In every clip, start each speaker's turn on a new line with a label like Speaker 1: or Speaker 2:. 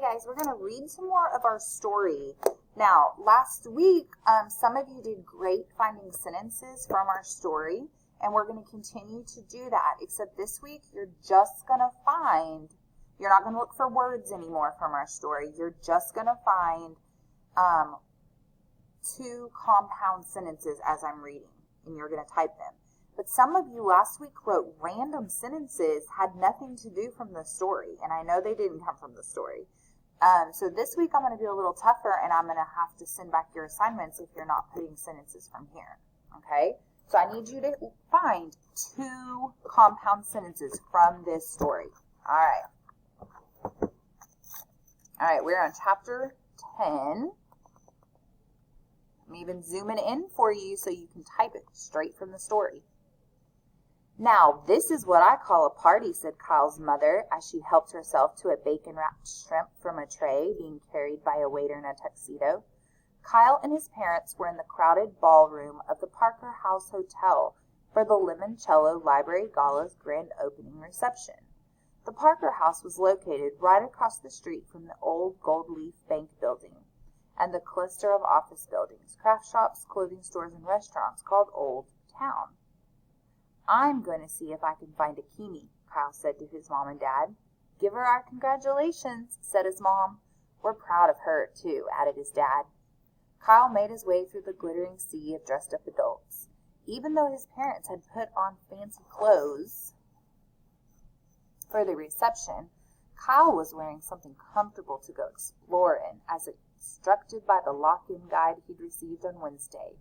Speaker 1: guys, we're going to read some more of our story. Now, last week, some of you did great finding sentences from our story, and we're going to continue to do that, except this week, you're just going to find, you're not going to look for words anymore from our story. You're just going to find 2 compound sentences as I'm reading, and you're going to type them. But some of you last week wrote random sentences, had nothing to do from the story, and I know they didn't come from the story. So this week I'm going to be a little tougher, and I'm going to have to send back your assignments if you're not putting sentences from here, okay? So I need you to find 2 compound sentences from this story. All right, we're on chapter 10. I'm even zooming in for you so you can type it straight from the story. Now, this is what I call a party, said Kyle's mother as she helped herself to a bacon-wrapped shrimp from a tray being carried by a waiter in a tuxedo. Kyle and his parents were in the crowded ballroom of the Parker House Hotel for the Limoncello Library Gala's grand opening reception. The Parker House was located right across the street from the old Gold Leaf Bank building and the cluster of office buildings, craft shops, clothing stores, and restaurants called Old Town. I'm going to see if I can find Akemi, Kyle said to his mom and dad. Give her our congratulations, said his mom. We're proud of her, too, added his dad. Kyle made his way through the glittering sea of dressed-up adults. Even though his parents had put on fancy clothes for the reception, Kyle was wearing something comfortable to go explore in, as instructed by the lock-in guide he'd received on Wednesday.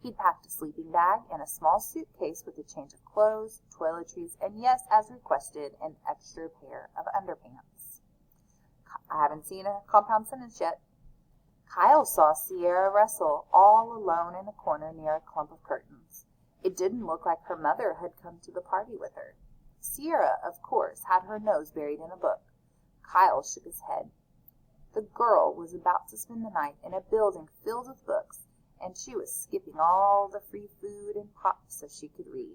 Speaker 1: He'd packed a sleeping bag and a small suitcase with a change of clothes, toiletries, and yes, as requested, an extra pair of underpants. I haven't seen a compound sentence yet. Kyle saw Sierra Russell all alone in a corner near a clump of curtains. It didn't look like her mother had come to the party with her. Sierra, of course, had her nose buried in a book. Kyle shook his head. The girl was about to spend the night in a building filled with books, and she was skipping all the free food and pop so she could read.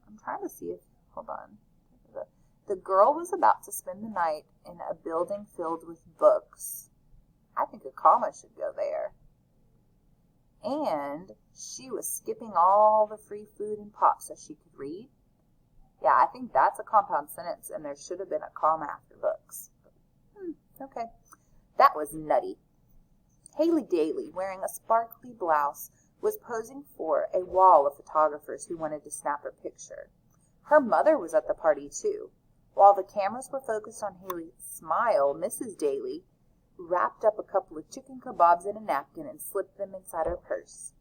Speaker 1: I'm trying to see if, hold on. The girl was about to spend the night in a building filled with books. I think a comma should go there. And she was skipping all the free food and pop so she could read. Yeah, I think that's a compound sentence, and there should have been a comma after books. Okay. That was nutty. Haley Daly, wearing a sparkly blouse, was posing for a wall of photographers who wanted to snap her picture. Her mother was at the party, too. While the cameras were focused on Haley's smile, Mrs. Daly wrapped up a couple of chicken kebabs in a napkin and slipped them inside her purse.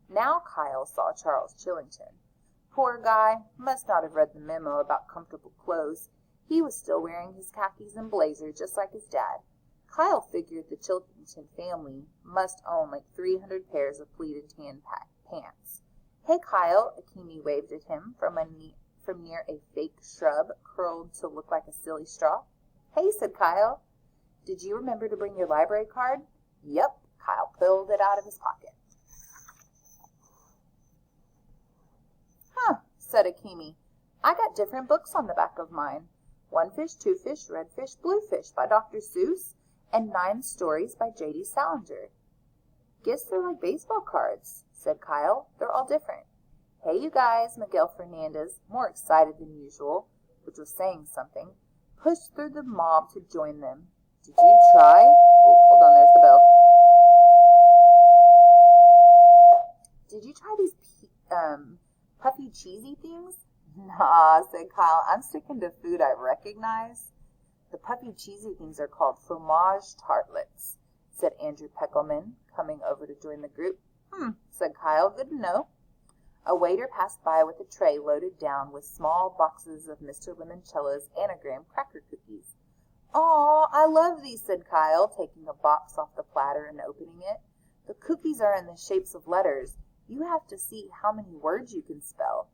Speaker 1: Now Kyle saw Charles Chillington. Poor guy, must not have read the memo about comfortable clothes. He was still wearing his khakis and blazer, just like his dad. Kyle figured the Chillington family must own like 300 pairs of pleated tan pants. Hey, Kyle, Akemi waved at him from near a fake shrub curled to look like a silly straw. Hey, said Kyle. Did you remember to bring your library card? Yep, Kyle pulled it out of his pocket. Huh, said Akemi. I got different books on the back of mine. One Fish, Two Fish, Red Fish, Blue Fish by Dr. Seuss, and 9 Stories by J.D. Salinger. Guess they're like baseball cards, said Kyle. They're all different. Hey, you guys, Miguel Fernandez, more excited than usual, which was saying something, pushed through the mob to join them. Did you try? Oh, hold on, there's the bell. Did you try these puffy cheesy things? Nah, said Kyle. I'm sticking to food I recognize. The puffy cheesy things are called fromage tartlets, said Andrew Peckelman, coming over to join the group. Said Kyle. Good to know. A waiter passed by with a tray loaded down with small boxes of Mr. Limoncello's anagram cracker cookies. Aw, I love these, said Kyle, taking a box off the platter and opening it. The cookies are in the shapes of letters. You have to see how many words you can spell.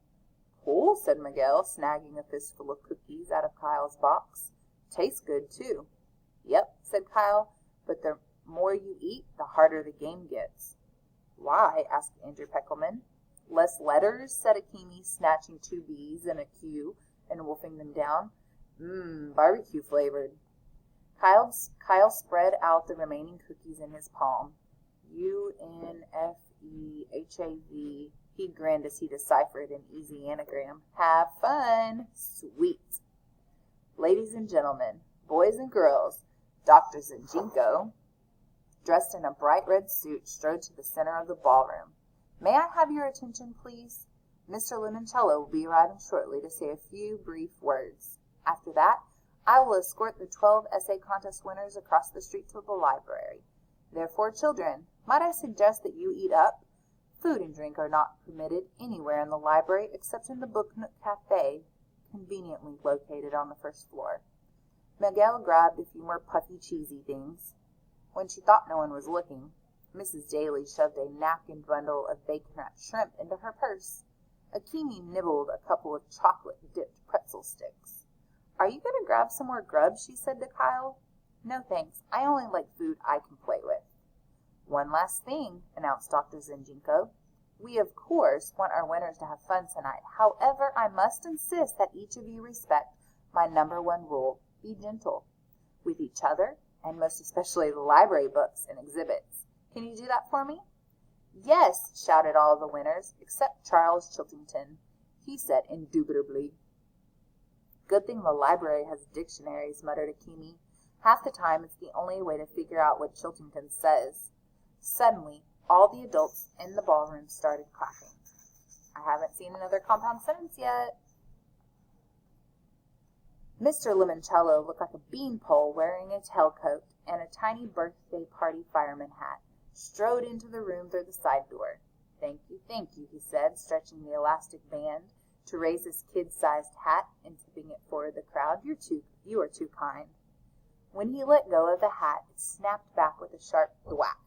Speaker 1: Cool, said Miguel, snagging a fistful of cookies out of Kyle's box. Tastes good, too. Yep, said Kyle, but the more you eat, the harder the game gets. Why? Asked Andrew Peckelman. Less letters, said Akemi, snatching 2 B's and a Q and wolfing them down. Barbecue flavored. Kyle spread out the remaining cookies in his palm. UNFEHAV. He grinned as he deciphered an easy anagram. Have fun. Sweet. Ladies and gentlemen, boys and girls, Dr. Zinjinko, dressed in a bright red suit, strode to the center of the ballroom. May I have your attention, please? Mr. Limoncello will be arriving shortly to say a few brief words. After that, I will escort the 12 essay contest winners across the street to the library. Therefore, children, might I suggest that you eat up? Food and drink are not permitted anywhere in the library except in the Book Nook Cafe, conveniently located on the first floor. Miguel grabbed a few more puffy, cheesy things. When she thought no one was looking, Mrs. Daly shoved a napkin bundle of bacon-wrapped shrimp into her purse. Akimi nibbled a couple of chocolate-dipped pretzel sticks. Are you going to grab some more grub? She said to Kyle. No, thanks. I only like food I can play with. One last thing, announced Dr. Zinjinko. We, of course, want our winners to have fun tonight. However, I must insist that each of you respect my #1 rule. Be gentle with each other, and most especially the library books and exhibits. Can you do that for me? Yes, shouted all the winners, except Charles Chiltington. He said indubitably. Good thing the library has dictionaries, muttered Akimi. Half the time it's the only way to figure out what Chiltington says. Suddenly, all the adults in the ballroom started clapping. I haven't seen another compound sentence yet. Mr. Limoncello looked like a beanpole wearing a tailcoat and a tiny birthday party fireman hat, strode into the room through the side door. Thank you, he said, stretching the elastic band to raise his kid-sized hat and tipping it forward the crowd. You are too kind. When he let go of the hat, it snapped back with a sharp thwack.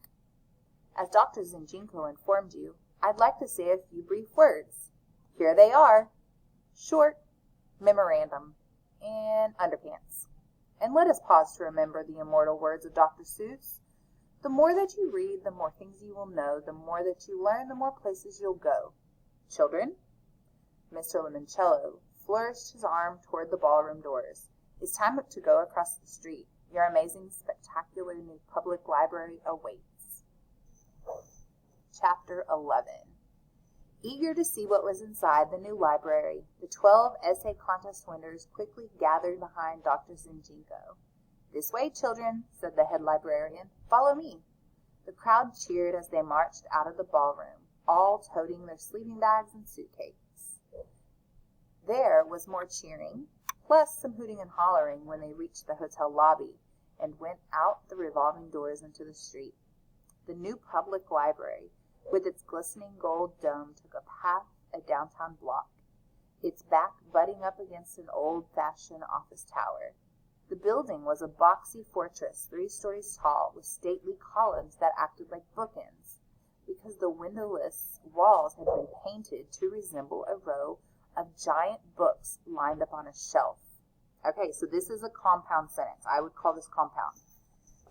Speaker 1: As Dr. Zinjinko informed you, I'd like to say a few brief words. Here they are. Short, memorandum, and underpants. And let us pause to remember the immortal words of Dr. Seuss. The more that you read, the more things you will know. The more that you learn, the more places you'll go. Children? Mr. Limoncello flourished his arm toward the ballroom doors. It's time to go across the street. Your amazing, spectacular new public library awaits. Chapter 11. Eager to see what was inside the new library, the 12 essay contest winners quickly gathered behind Dr. Zinjinko. This way, children, said the head librarian. Follow me. The crowd cheered as they marched out of the ballroom, all toting their sleeping bags and suitcases. There was more cheering, plus some hooting and hollering when they reached the hotel lobby and went out the revolving doors into the street. The new public library, with its glistening gold dome, took a path a downtown block, its back butting up against an old-fashioned office tower. The building was a boxy fortress 3 stories tall, with stately columns that acted like bookends, because the windowless walls had been painted to resemble a row of giant books lined up on a shelf. Okay, so this is a compound sentence. I would call this compound.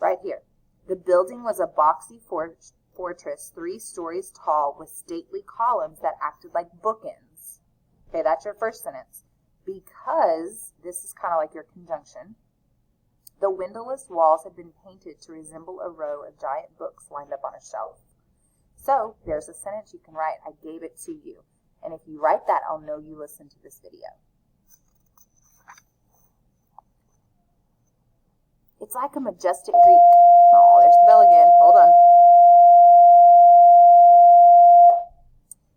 Speaker 1: Right here. The building was a boxy fortress 3 stories tall, with stately columns that acted like bookends. Okay, that's your first sentence. Because, this is kind of like your conjunction, the windowless walls had been painted to resemble a row of giant books lined up on a shelf. So, there's a sentence you can write. I gave it to you. And if you write that, I'll know you listened to this video. It's like a majestic Greek. Oh, there's the bell again. Hold on.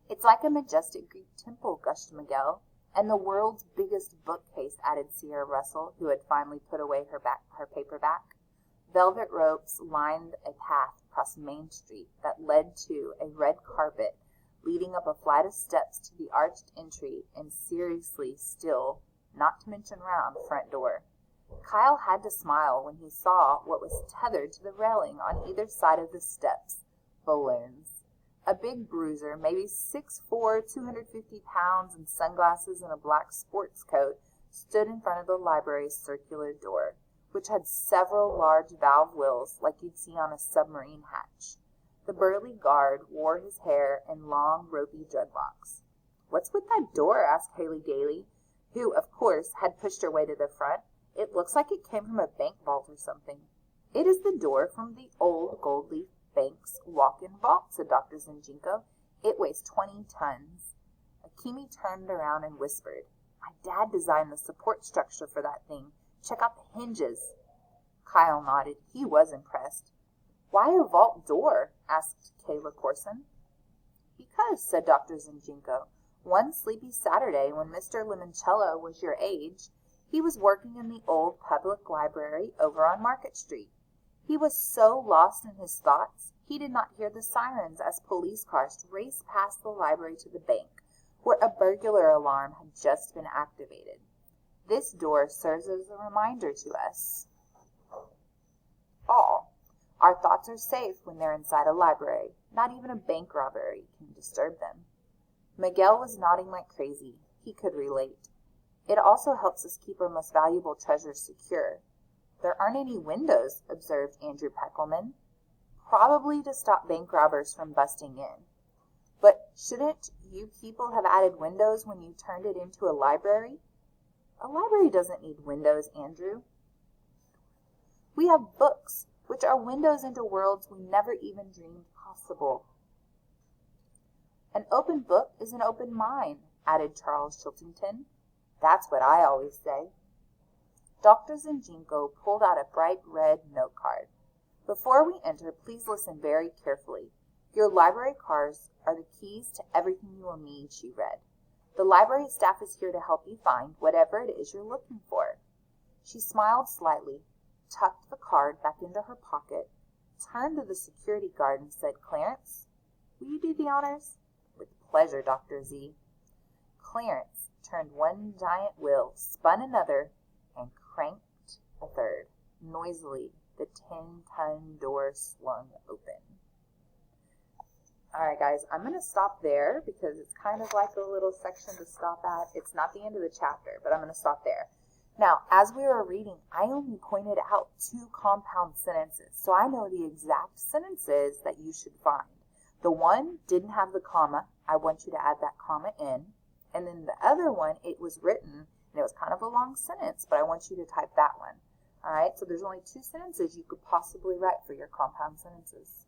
Speaker 1: It's like a majestic Greek temple, gushed Miguel. And the world's biggest bookcase, added Sierra Russell, who had finally put away her paperback. Velvet ropes lined a path across Main Street that led to a red carpet leading up a flight of steps to the arched entry and seriously still, not to mention round, front door. Kyle had to smile when he saw what was tethered to the railing on either side of the steps. Balloons. A big bruiser, maybe 6'4", 250 pounds, and sunglasses and a black sports coat, stood in front of the library's circular door, which had several large valve wheels like you'd see on a submarine hatch. The burly guard wore his hair in long, ropey dreadlocks. "What's with that door?" asked Haley gaily. who, of course, had pushed her way to the front. "It looks like it came from a bank vault or something." "It is the door from the old Goldleaf Bank's walk-in vault," said Dr. Zinchenko. "It weighs 20 tons. Akemi turned around and whispered, "My dad designed the support structure for that thing. Check out the hinges." Kyle nodded. He was impressed. "Why a vault door?" asked Kayla Corson. "Because," said Dr. Zinchenko, "one sleepy Saturday when Mr. Limoncello was your age, he was working in the old public library over on Market Street. He was so lost in his thoughts, he did not hear the sirens as police cars raced past the library to the bank, where a burglar alarm had just been activated. This door serves as a reminder to us all. Our thoughts are safe when they're inside a library. Not even a bank robbery can disturb them." Miguel was nodding like crazy. He could relate. "It also helps us keep our most valuable treasures secure." "There aren't any windows," observed Andrew Peckelman. "Probably to stop bank robbers from busting in." "But shouldn't you people have added windows when you turned it into a library?" "A library doesn't need windows, Andrew. We have books, which are windows into worlds we never even dreamed possible." "An open book is an open mind," added Charles Chiltington. "That's what I always say." Dr. Zinchenko pulled out a bright red note card. "Before we enter, please listen very carefully. Your library cards are the keys to everything you will need," she read. "The library staff is here to help you find whatever it is you're looking for." She smiled slightly, tucked the card back into her pocket, turned to the security guard and said, "Clarence, will you do the honors?" "With pleasure, Dr. Z." Clarence turned one giant wheel, spun another, and cranked a third. Noisily, the 10-ton door swung open. All right, guys, I'm going to stop there because it's kind of like a little section to stop at. It's not the end of the chapter, but I'm going to stop there. Now, as we were reading, I only pointed out 2 compound sentences, so I know the exact sentences that you should find. The one didn't have the comma. I want you to add that comma in. And then the other one, it was written, and it was kind of a long sentence, but I want you to type that one. All right, so there's only 2 sentences you could possibly write for your compound sentences.